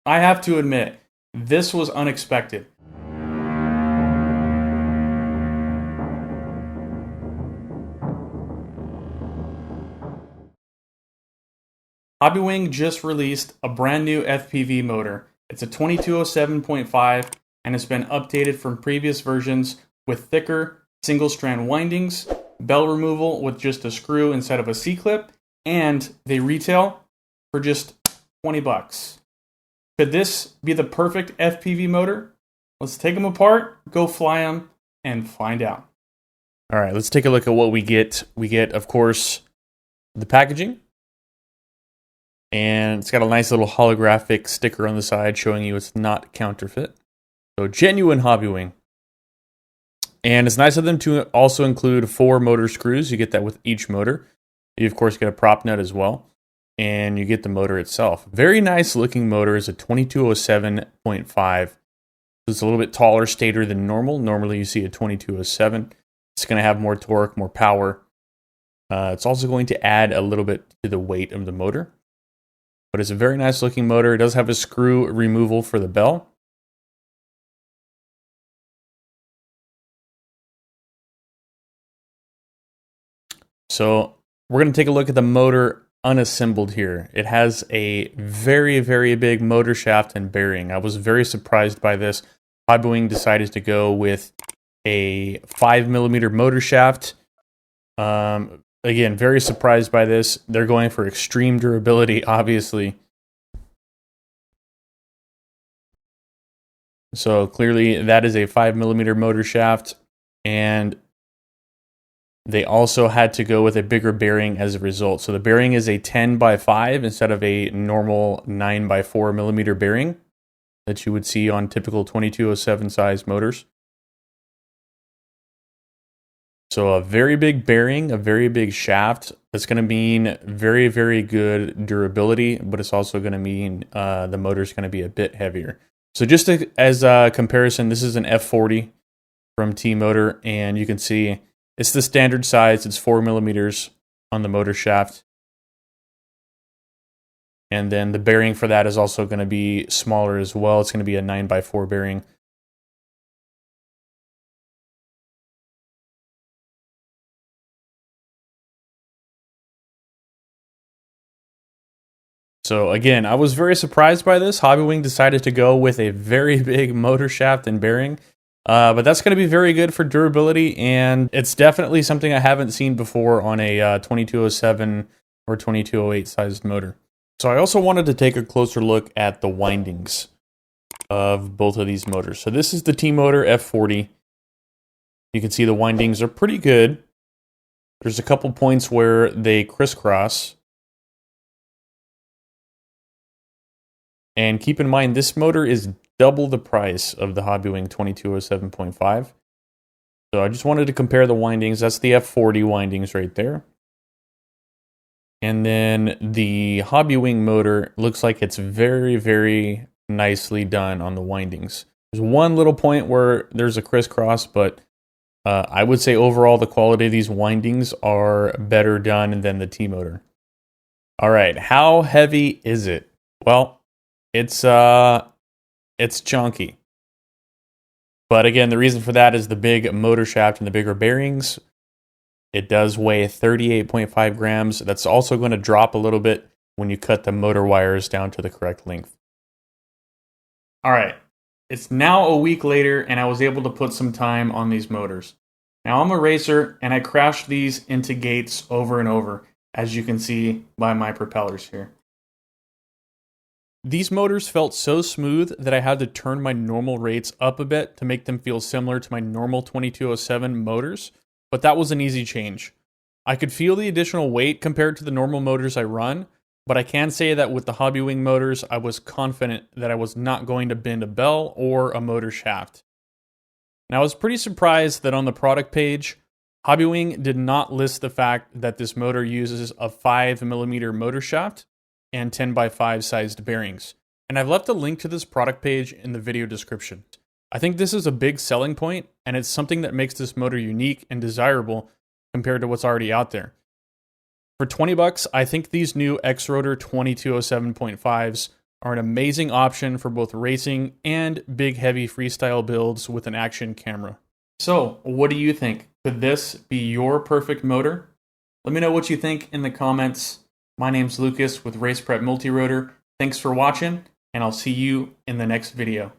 I have to admit, this was unexpected. Hobbywing just released a brand new FPV motor. It's a 2207.5 and has been updated from previous versions with thicker single strand windings, bell removal with just a screw instead of a C-clip, and they retail for just 20 bucks. Could this be the perfect FPV motor? Let's take them apart, go fly them, and find out. All right, let's take a look at what we get. We get, of course, the packaging. And it's got a nice little holographic sticker on the side showing you it's not counterfeit. So genuine Hobbywing. And it's nice of them to also include 4 motor screws. You get that with each motor. You, of course, get a prop nut as well. And you get the motor itself. Very nice looking motor. Is a 2207.5. It's a little bit taller stator than normal. Normally you see a 2207. It's going to have more torque, more power. It's also going to add a little bit to the weight of the motor. But it's a very nice looking motor. It does have a screw removal for the bell. So we're going to take a look at the motor unassembled here. It has a very, very big motor shaft and bearing. I was very surprised by this. Hobbywing decided to go with a 5mm motor shaft. Again, very surprised by this. They're going for extreme durability, obviously. So clearly that is a 5mm motor shaft, and they also had to go with a bigger bearing as a result. So the bearing is a 10x5 instead of a normal 9x4mm bearing that you would see on typical 2207 size motors. So a very big bearing, a very big shaft. That's going to mean very, very good durability, but it's also going to mean the motor's going to be a bit heavier. So just as a comparison, this is an F40 from T-Motor, and you can see it's the standard size. It's 4mm on the motor shaft. And then the bearing for that is also going to be smaller as well. It's going to be a 9x4 bearing. So again, I was very surprised by this. Hobbywing decided to go with a very big motor shaft and bearing. But that's going to be very good for durability, and it's definitely something I haven't seen before on a 2207 or 2208 sized motor. So I also wanted to take a closer look at the windings of both of these motors. So this is the T-Motor F40. You can see the windings are pretty good. There's a couple points where they crisscross. And keep in mind, this motor is double the price of the Hobbywing 2207.5. So I just wanted to compare the windings. That's the F40 windings right there. And then the Hobbywing motor looks like it's very, very nicely done on the windings. There's one little point where there's a crisscross, but I would say overall the quality of these windings are better done than the T-Motor. All right, how heavy is it? Well, it's chunky. But again, the reason for that is the big motor shaft and the bigger bearings. It does weigh 38.5 grams. That's also going to drop a little bit when you cut the motor wires down to the correct length. All right, it's now a week later, and I was able to put some time on these motors. Now, I'm a racer, and I crashed these into gates over and over, as you can see by my propellers here. These motors felt so smooth that I had to turn my normal rates up a bit to make them feel similar to my normal 2207 motors, but that was an easy change. I could feel the additional weight compared to the normal motors I run, but I can say that with the Hobbywing motors, I was confident that I was not going to bend a bell or a motor shaft. Now, I was pretty surprised that on the product page, Hobbywing did not list the fact that this motor uses a 5mm motor shaft and 10x5 sized bearings. And I've left a link to this product page in the video description. I think this is a big selling point, and it's something that makes this motor unique and desirable compared to what's already out there. For 20 bucks, I think these new Xrotor 2207.5s are an amazing option for both racing and big heavy freestyle builds with an action camera. So, what do you think? Could this be your perfect motor? Let me know what you think in the comments. My name's Lucas with Race Prep Multirotor. Thanks for watching, and I'll see you in the next video.